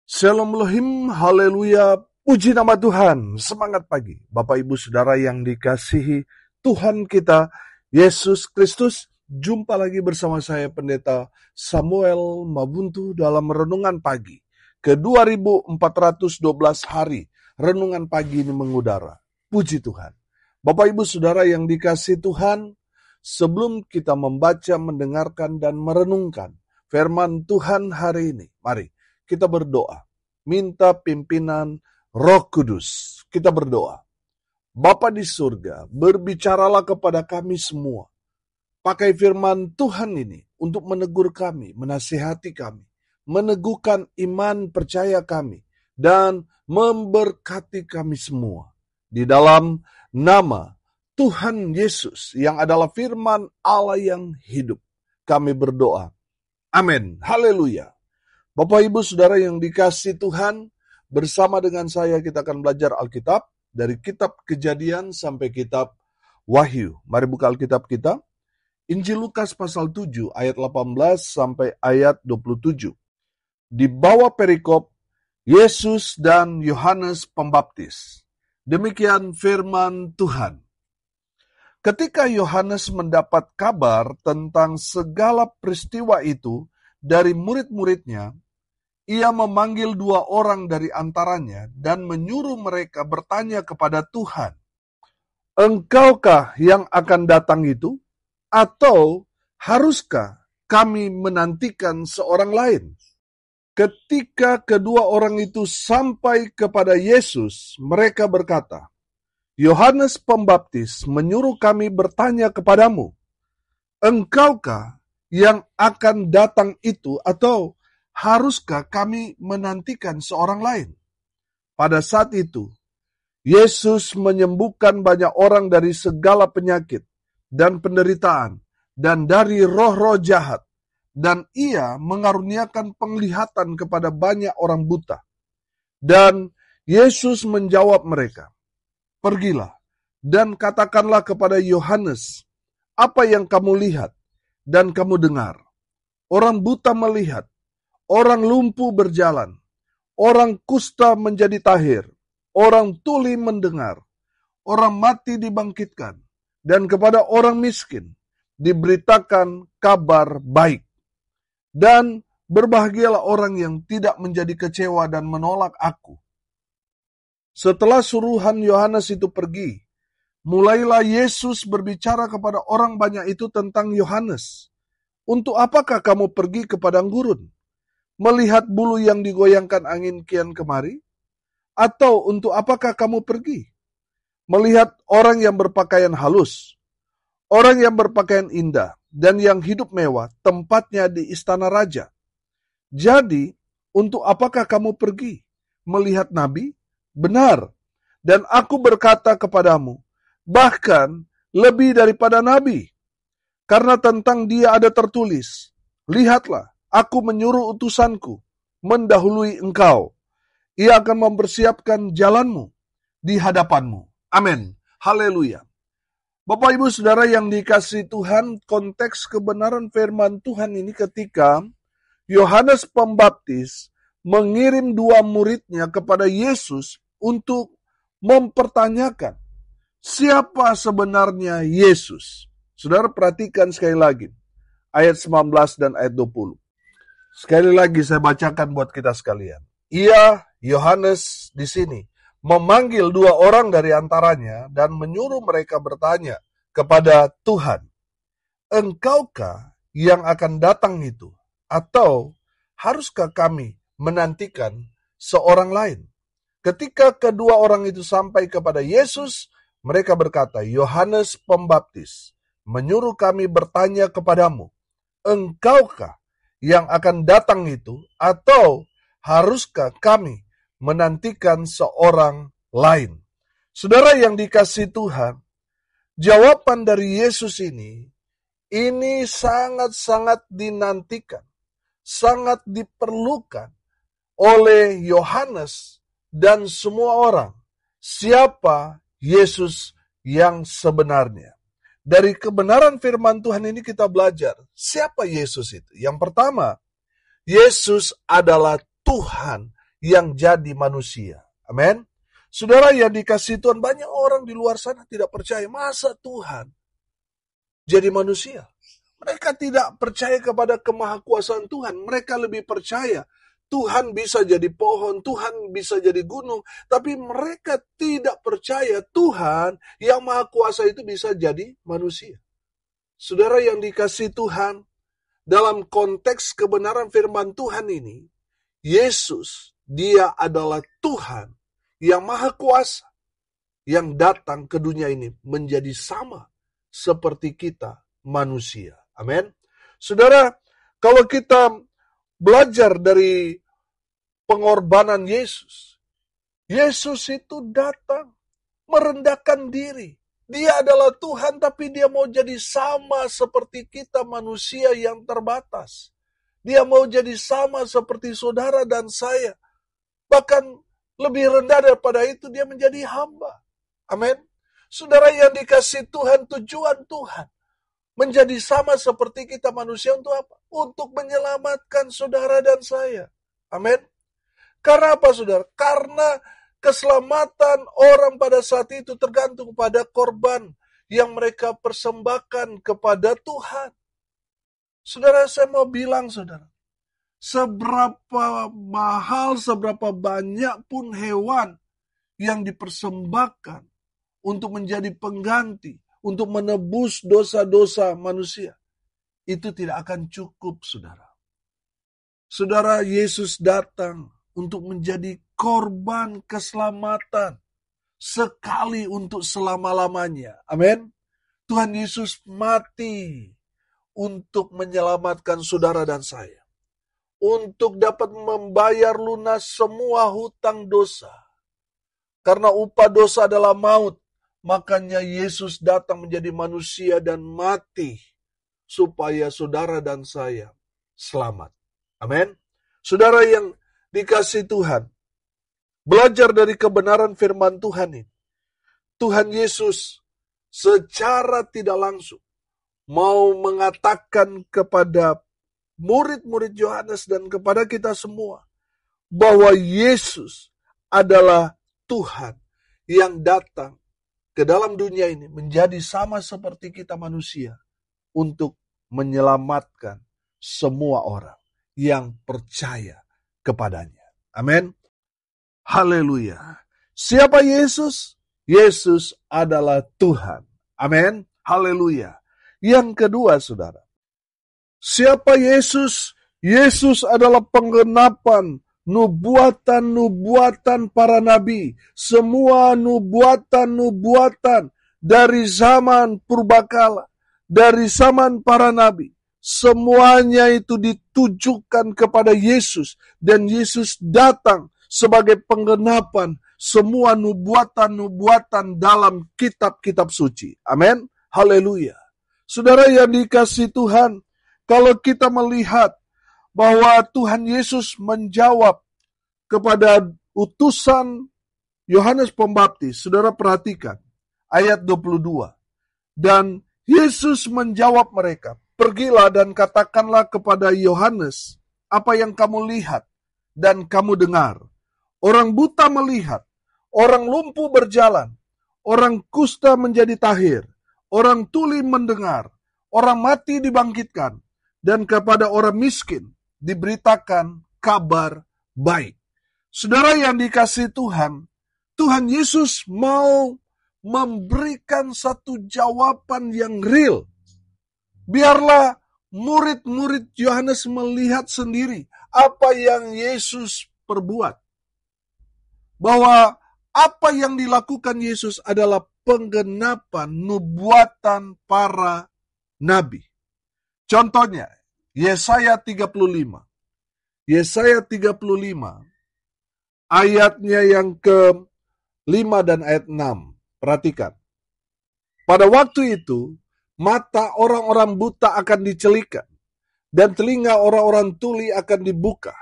Shalom Elohim, haleluya, puji nama Tuhan, semangat pagi. Bapak Ibu Saudara yang dikasihi Tuhan kita, Yesus Kristus, jumpa lagi bersama saya Pendeta Samuel Mabuntu dalam Renungan Pagi. Ke-2412 hari, Renungan Pagi ini mengudara. Puji Tuhan. Bapak Ibu Saudara yang dikasihi Tuhan, sebelum kita membaca, mendengarkan, dan merenungkan firman Tuhan hari ini, mari kita berdoa, minta pimpinan Roh Kudus. Kita berdoa. Bapa di surga, berbicaralah kepada kami semua. Pakai firman Tuhan ini untuk menegur kami, menasihati kami, meneguhkan iman percaya kami, dan memberkati kami semua. Di dalam nama Tuhan Yesus yang adalah firman Allah yang hidup, kami berdoa. Amin. Haleluya. Bapak Ibu Saudara yang dikasihi Tuhan, bersama dengan saya kita akan belajar Alkitab dari kitab Kejadian sampai kitab Wahyu. Mari buka Alkitab kita. Injil Lukas pasal 7 ayat 18 sampai ayat 27. Di bawah perikop Yesus dan Yohanes Pembaptis. Demikian firman Tuhan. Ketika Yohanes mendapat kabar tentang segala peristiwa itu dari murid-muridnya, ia memanggil 2 orang dari antaranya dan menyuruh mereka bertanya kepada Tuhan, "Engkaukah yang akan datang itu? Atau haruskah kami menantikan seorang lain?" Ketika kedua orang itu sampai kepada Yesus, mereka berkata, "Yohanes Pembaptis menyuruh kami bertanya kepadamu, engkaukah yang akan datang itu atau haruskah kami menantikan seorang lain?" Pada saat itu, Yesus menyembuhkan banyak orang dari segala penyakit dan penderitaan dan dari roh-roh jahat, dan ia mengaruniakan penglihatan kepada banyak orang buta. Dan Yesus menjawab mereka, "Pergilah dan katakanlah kepada Yohanes apa yang kamu lihat dan kamu dengar. Orang buta melihat, orang lumpuh berjalan, orang kusta menjadi tahir, orang tuli mendengar, orang mati dibangkitkan, dan kepada orang miskin diberitakan kabar baik. Dan berbahagialah orang yang tidak menjadi kecewa dan menolak aku." Setelah suruhan Yohanes itu pergi, mulailah Yesus berbicara kepada orang banyak itu tentang Yohanes. "Untuk apakah kamu pergi ke padang gurun? Melihat bulu yang digoyangkan angin kian kemari? Atau untuk apakah kamu pergi? Melihat orang yang berpakaian halus, orang yang berpakaian indah, dan yang hidup mewah, tempatnya di istana raja? Jadi, untuk apakah kamu pergi? Melihat nabi? Benar, dan aku berkata kepadamu, bahkan lebih daripada nabi. Karena tentang dia ada tertulis, lihatlah, aku menyuruh utusanku mendahului engkau. Ia akan mempersiapkan jalanmu di hadapanmu." Amin. Haleluya. Bapak Ibu Saudara yang dikasihi Tuhan, konteks kebenaran firman Tuhan ini ketika Yohanes Pembaptis mengirim 2 muridnya kepada Yesus untuk mempertanyakan siapa sebenarnya Yesus. Saudara perhatikan sekali lagi ayat 19 dan ayat 20. Sekali lagi saya bacakan buat kita sekalian. Ia, Yohanes di sini, memanggil 2 orang dari antaranya dan menyuruh mereka bertanya kepada Tuhan, "Engkaukah yang akan datang itu? Atau haruskah kami menantikan seorang lain?" Ketika kedua orang itu sampai kepada Yesus, mereka berkata, "Yohanes Pembaptis menyuruh kami bertanya kepadamu, engkaukah yang akan datang itu? Atau haruskah kami menantikan seorang lain?" Saudara yang dikasihi Tuhan, jawaban dari Yesus ini sangat-sangat dinantikan, sangat diperlukan oleh Yohanes dan semua orang. Siapa Yesus yang sebenarnya? Dari kebenaran firman Tuhan ini kita belajar, siapa Yesus itu? Yang pertama, Yesus adalah Tuhan yang jadi manusia. Amin. Saudara yang dikasihi Tuhan, banyak orang di luar sana tidak percaya. Masa Tuhan jadi manusia? Mereka tidak percaya kepada kemahakuasaan Tuhan. Mereka lebih percaya Tuhan bisa jadi pohon, Tuhan bisa jadi gunung. Tapi mereka tidak percaya Tuhan yang maha kuasa itu bisa jadi manusia. Saudara yang dikasihi Tuhan, dalam konteks kebenaran firman Tuhan ini, Yesus, dia adalah Tuhan yang maha kuasa, yang datang ke dunia ini menjadi sama seperti kita manusia. Amin. Saudara, kalau kita belajar dari pengorbanan Yesus, Yesus itu datang merendahkan diri. Dia adalah Tuhan, tapi dia mau jadi sama seperti kita manusia yang terbatas. Dia mau jadi sama seperti saudara dan saya. Bahkan lebih rendah daripada itu, dia menjadi hamba. Amin. Saudara yang dikasihi Tuhan, tujuan Tuhan menjadi sama seperti kita manusia untuk apa? Untuk menyelamatkan saudara dan saya. Amin. Karena apa, saudara? Karena keselamatan orang pada saat itu tergantung pada korban yang mereka persembahkan kepada Tuhan. Saudara, saya mau bilang, saudara, seberapa mahal, seberapa banyak pun hewan yang dipersembahkan untuk menjadi pengganti, untuk menebus dosa-dosa manusia, itu tidak akan cukup, saudara. Saudara, Yesus datang untuk menjadi korban keselamatan sekali untuk selama-lamanya. Amin. Tuhan Yesus mati untuk menyelamatkan saudara dan saya, untuk dapat membayar lunas semua hutang dosa. Karena upah dosa adalah maut, makanya Yesus datang menjadi manusia dan mati supaya saudara dan saya selamat. Amin. Saudara yang dikasihi Tuhan, belajar dari kebenaran firman Tuhan ini. Tuhan Yesus secara tidak langsung mau mengatakan kepada murid-murid Yohanes dan kepada kita semua bahwa Yesus adalah Tuhan yang datang ke dalam dunia ini menjadi sama seperti kita manusia untuk menyelamatkan semua orang yang percaya kepadanya. Amin. Haleluya. Siapa Yesus? Yesus adalah Tuhan. Amin. Haleluya. Yang kedua, saudara, siapa Yesus? Yesus adalah penggenapan nubuatan-nubuatan para nabi. Semua nubuatan-nubuatan dari zaman purbakala, dari zaman para nabi. Semuanya itu ditujukan kepada Yesus. Dan Yesus datang sebagai penggenapan semua nubuatan-nubuatan dalam kitab-kitab suci. Amin. Haleluya. Saudara yang dikasihi Tuhan, kalau kita melihat bahwa Tuhan Yesus menjawab kepada utusan Yohanes Pembaptis, saudara perhatikan ayat 22. Dan Yesus menjawab mereka, pergilah dan katakanlah kepada Yohanes apa yang kamu lihat dan kamu dengar. Orang buta melihat, orang lumpuh berjalan, orang kusta menjadi tahir, orang tuli mendengar, orang mati dibangkitkan, dan kepada orang miskin diberitakan kabar baik. Saudara yang dikasihi Tuhan, Tuhan Yesus mau memberikan satu jawaban yang real. Biarlah murid-murid Yohanes melihat sendiri apa yang Yesus perbuat. Bahwa apa yang dilakukan Yesus adalah penggenapan nubuatan para nabi. Contohnya, Yesaya 35. Yesaya 35, ayatnya yang ke-5 dan ayat 6. Perhatikan. Pada waktu itu, mata orang-orang buta akan dicelikan, dan telinga orang-orang tuli akan dibuka.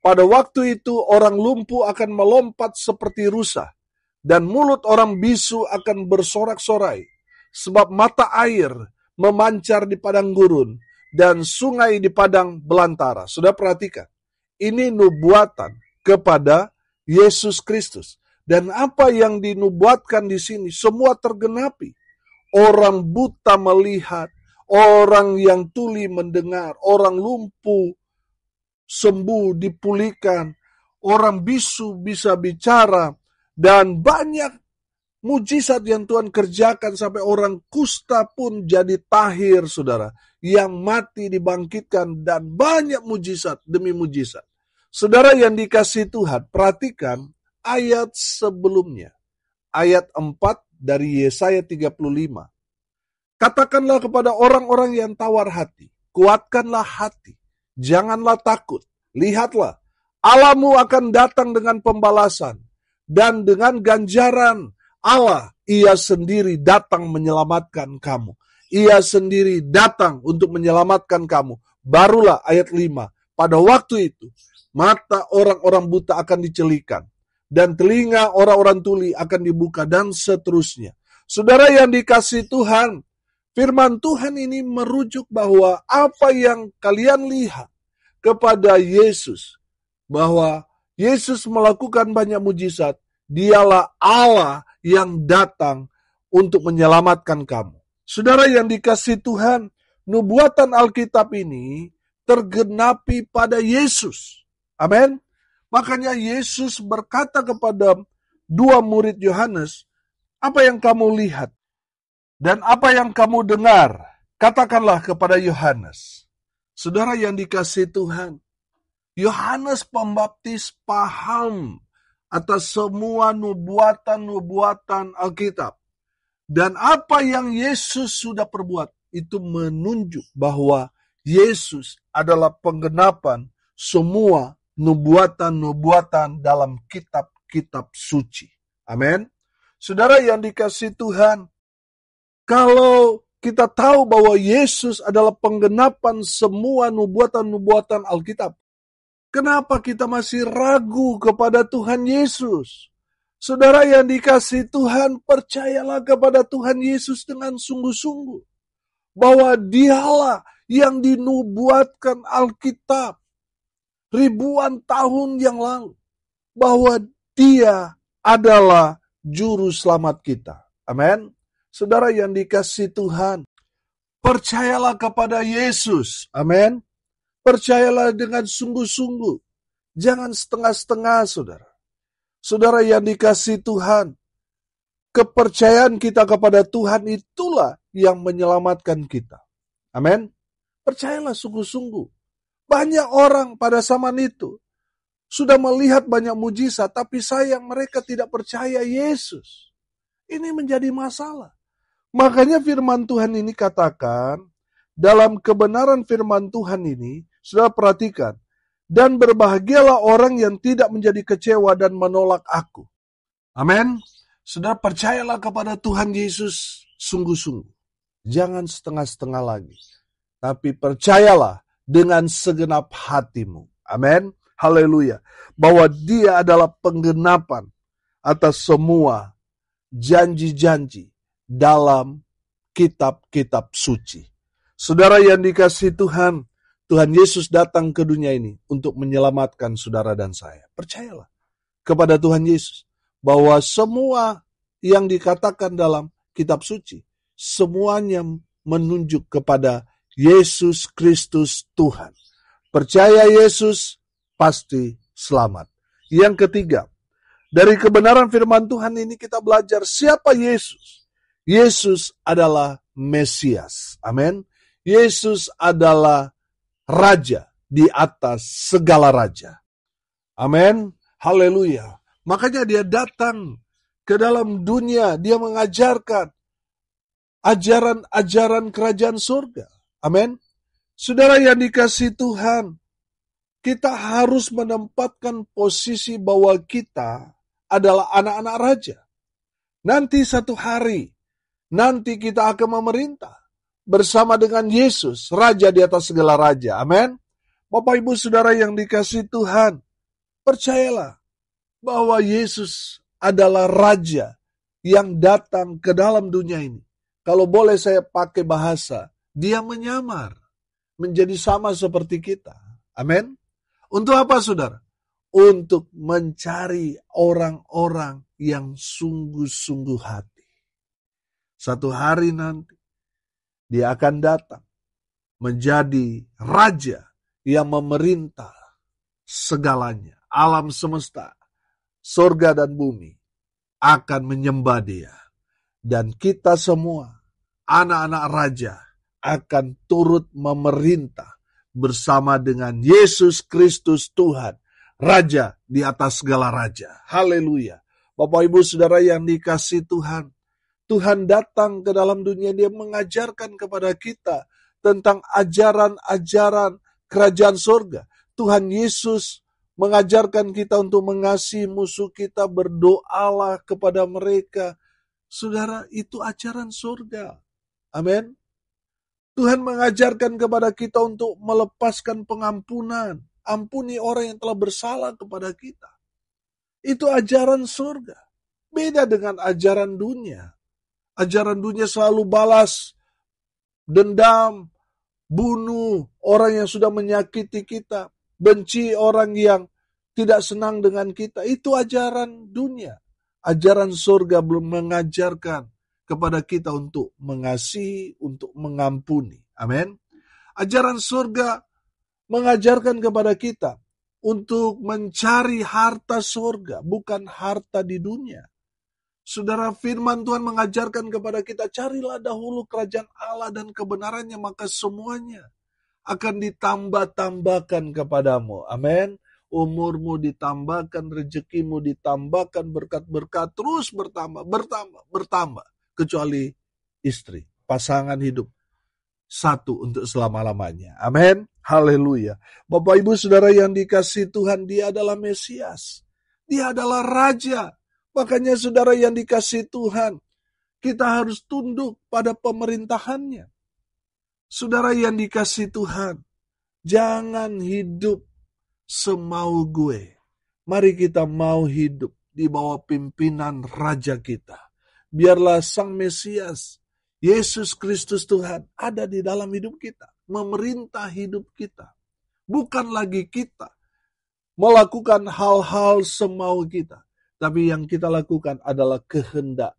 Pada waktu itu, orang lumpuh akan melompat seperti rusa, dan mulut orang bisu akan bersorak-sorai, sebab mata air memancar di padang gurun, dan sungai di padang belantara. Sudah perhatikan, ini nubuatan kepada Yesus Kristus. Dan apa yang dinubuatkan di sini semua tergenapi. Orang buta melihat, orang yang tuli mendengar, orang lumpuh sembuh dipulihkan, orang bisu bisa bicara, dan banyak mujizat yang Tuhan kerjakan sampai orang kusta pun jadi tahir, saudara. Yang mati dibangkitkan dan banyak mujizat demi mujizat. Saudara yang dikasihi Tuhan, perhatikan ayat sebelumnya. Ayat 4 dari Yesaya 35. Katakanlah kepada orang-orang yang tawar hati, kuatkanlah hati, janganlah takut. Lihatlah, Allahmu akan datang dengan pembalasan dan dengan ganjaran. Allah, ia sendiri datang menyelamatkan kamu. Ia sendiri datang untuk menyelamatkan kamu. Barulah ayat 5. Pada waktu itu, mata orang-orang buta akan dicelikan. Dan telinga orang-orang tuli akan dibuka dan seterusnya. Saudara yang dikasihi Tuhan, firman Tuhan ini merujuk bahwa apa yang kalian lihat kepada Yesus, bahwa Yesus melakukan banyak mujizat, dialah Allah yang datang untuk menyelamatkan kamu. Saudara yang dikasihi Tuhan, nubuatan Alkitab ini tergenapi pada Yesus. Amin. Makanya Yesus berkata kepada dua murid Yohanes, apa yang kamu lihat dan apa yang kamu dengar, katakanlah kepada Yohanes. Saudara yang dikasihi Tuhan, Yohanes Pembaptis paham atas semua nubuatan-nubuatan Alkitab. Dan apa yang Yesus sudah perbuat, itu menunjuk bahwa Yesus adalah penggenapan semua nubuatan-nubuatan dalam kitab-kitab suci. Amin. Saudara yang dikasihi Tuhan, kalau kita tahu bahwa Yesus adalah penggenapan semua nubuatan-nubuatan Alkitab, kenapa kita masih ragu kepada Tuhan Yesus? Saudara yang dikasihi Tuhan, percayalah kepada Tuhan Yesus dengan sungguh-sungguh. Bahwa dialah yang dinubuatkan Alkitab ribuan tahun yang lalu. Bahwa dia adalah juru selamat kita. Amin. Saudara yang dikasihi Tuhan, percayalah kepada Yesus. Amin. Percayalah dengan sungguh-sungguh. Jangan setengah-setengah, saudara. Saudara yang dikasihi Tuhan, kepercayaan kita kepada Tuhan itulah yang menyelamatkan kita. Amin. Percayalah sungguh-sungguh. Banyak orang pada zaman itu sudah melihat banyak mujizat, tapi sayang mereka tidak percaya Yesus. Ini menjadi masalah. Makanya firman Tuhan ini katakan, dalam kebenaran firman Tuhan ini, saudara perhatikan, dan berbahagialah orang yang tidak menjadi kecewa dan menolak aku. Amin. Saudara percayalah kepada Tuhan Yesus sungguh-sungguh. Jangan setengah-setengah lagi. Tapi percayalah dengan segenap hatimu. Amin. Haleluya. Bahwa dia adalah penggenapan atas semua janji-janji dalam kitab-kitab suci. Saudara yang dikasihi Tuhan, Tuhan Yesus datang ke dunia ini untuk menyelamatkan saudara dan saya. Percayalah kepada Tuhan Yesus bahwa semua yang dikatakan dalam kitab suci, semuanya menunjuk kepada Yesus Kristus Tuhan. Percaya Yesus, pasti selamat. Yang ketiga, dari kebenaran firman Tuhan ini kita belajar siapa Yesus. Yesus adalah Mesias. Amin. Yesus adalah Raja di atas segala raja. Amin. Haleluya. Makanya dia datang ke dalam dunia. Dia mengajarkan ajaran-ajaran kerajaan surga. Amin. Saudara yang dikasihi Tuhan, kita harus menempatkan posisi bahwa kita adalah anak-anak raja. Nanti satu hari, nanti kita akan memerintah bersama dengan Yesus, Raja di atas segala raja. Amin. Bapak Ibu Saudara yang dikasihi Tuhan, percayalah bahwa Yesus adalah Raja yang datang ke dalam dunia ini. Kalau boleh saya pakai bahasa, dia menyamar menjadi sama seperti kita. Amin. Untuk apa, saudara? untuk mencari orang-orang yang sungguh-sungguh hati. Satu hari nanti, dia akan datang menjadi raja yang memerintah segalanya. Alam semesta, surga dan bumi akan menyembah dia. Dan kita semua, anak-anak raja, akan turut memerintah bersama dengan Yesus Kristus Tuhan, Raja di atas segala raja. Haleluya. Bapak Ibu Saudara yang dikasihi Tuhan, Tuhan datang ke dalam dunia, dia mengajarkan kepada kita tentang ajaran-ajaran kerajaan surga. Tuhan Yesus mengajarkan kita untuk mengasihi musuh kita, berdoalah kepada mereka. Saudara, itu ajaran surga. Amin. Tuhan mengajarkan kepada kita untuk melepaskan pengampunan. Ampuni orang yang telah bersalah kepada kita. Itu ajaran surga. Beda dengan ajaran dunia. Ajaran dunia selalu balas, dendam, bunuh orang yang sudah menyakiti kita, benci orang yang tidak senang dengan kita. Itu ajaran dunia. Ajaran surga belum mengajarkan kepada kita untuk mengasihi, untuk mengampuni. Amin. Ajaran surga mengajarkan kepada kita untuk mencari harta surga, bukan harta di dunia. Saudara, firman Tuhan mengajarkan kepada kita, carilah dahulu kerajaan Allah dan kebenarannya, maka semuanya akan ditambah-tambahkan kepadamu. Amin. Umurmu ditambahkan, rezekimu ditambahkan, berkat-berkat terus bertambah. Kecuali istri, pasangan hidup satu untuk selama-lamanya. Amin. Haleluya. Bapak Ibu Saudara yang dikasihi Tuhan, dia adalah Mesias. Dia adalah Raja. Makanya saudara yang dikasihi Tuhan, kita harus tunduk pada pemerintahannya. Saudara yang dikasihi Tuhan, jangan hidup semau gue. Mari kita mau hidup di bawah pimpinan Raja kita. Biarlah Sang Mesias, Yesus Kristus Tuhan, ada di dalam hidup kita. Memerintah hidup kita. Bukan lagi kita melakukan hal-hal semau kita. Tapi yang kita lakukan adalah kehendak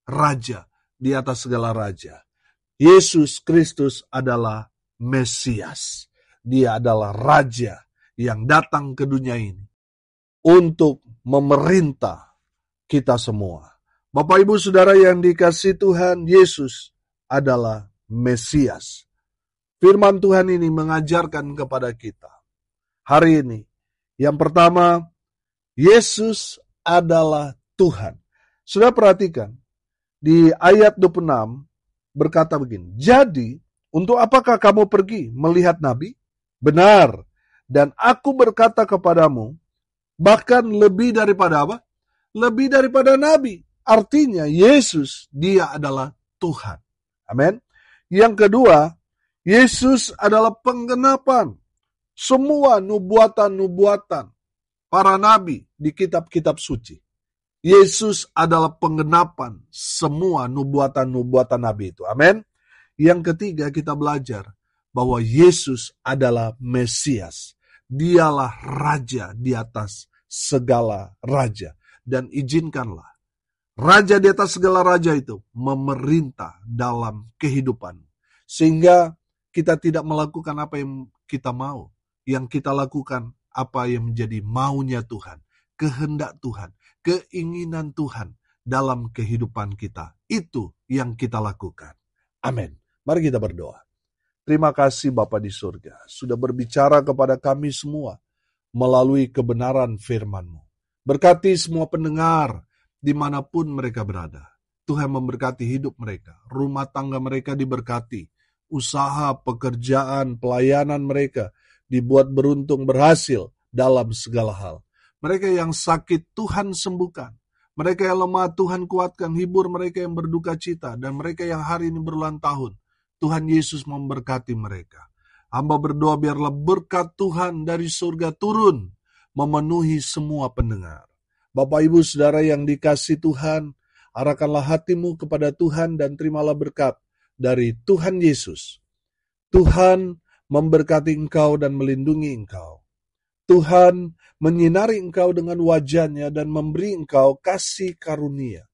Raja di atas segala raja. Yesus Kristus adalah Mesias. Dia adalah Raja yang datang ke dunia ini untuk memerintah kita semua. Bapak Ibu Saudara yang dikasihi Tuhan, Yesus adalah Mesias. Firman Tuhan ini mengajarkan kepada kita hari ini. Yang pertama, Yesus adalah Tuhan. Sudah perhatikan, di ayat 26 berkata begini, jadi untuk apakah kamu pergi melihat nabi? Benar, dan aku berkata kepadamu, bahkan lebih daripada apa? Lebih daripada nabi. Artinya Yesus, dia adalah Tuhan. Amin. Yang kedua, Yesus adalah penggenapan semua nubuatan-nubuatan para nabi di kitab-kitab suci. Yesus adalah penggenapan semua nubuatan-nubuatan nabi itu. Amin. Yang ketiga, kita belajar bahwa Yesus adalah Mesias. Dialah Raja di atas segala raja. Dan izinkanlah Raja di atas segala raja itu memerintah dalam kehidupan. Sehingga kita tidak melakukan apa yang kita mau. Yang kita lakukan apa yang menjadi maunya Tuhan, kehendak Tuhan, keinginan Tuhan dalam kehidupan kita. Itu yang kita lakukan. Amin. Mari kita berdoa. Terima kasih Bapa di surga, sudah berbicara kepada kami semua melalui kebenaran firman-Mu. Berkati semua pendengar dimanapun mereka berada. Tuhan memberkati hidup mereka, rumah tangga mereka diberkati, usaha, pekerjaan, pelayanan mereka dibuat beruntung berhasil dalam segala hal. Mereka yang sakit Tuhan sembuhkan. Mereka yang lemah Tuhan kuatkan, hibur mereka yang berduka cita. Dan mereka yang hari ini berulang tahun, Tuhan Yesus memberkati mereka. Hamba berdoa biarlah berkat Tuhan dari surga turun, memenuhi semua pendengar. Bapak Ibu Saudara yang dikasihi Tuhan, arahkanlah hatimu kepada Tuhan dan terimalah berkat dari Tuhan Yesus. Tuhan memberkati engkau dan melindungi engkau. Tuhan menyinari engkau dengan wajah-Nya dan memberi engkau kasih karunia.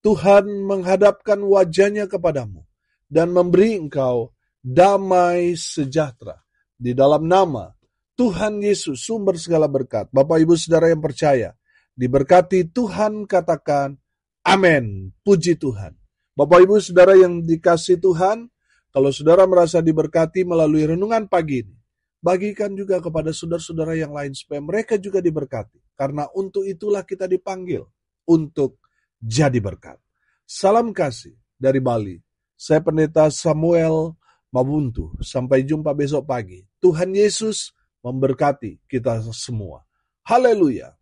Tuhan menghadapkan wajah-Nya kepadamu dan memberi engkau damai sejahtera. Di dalam nama Tuhan Yesus, sumber segala berkat. Bapak Ibu Saudara yang percaya, diberkati Tuhan, katakan amin. Puji Tuhan. Bapak Ibu Saudara yang dikasihi Tuhan, kalau saudara merasa diberkati melalui renungan pagi ini, bagikan juga kepada saudara-saudara yang lain supaya mereka juga diberkati. Karena untuk itulah kita dipanggil untuk jadi berkat. Salam kasih dari Bali. Saya Pendeta Samuel Mabuntu. Sampai jumpa besok pagi. Tuhan Yesus memberkati kita semua. Haleluya.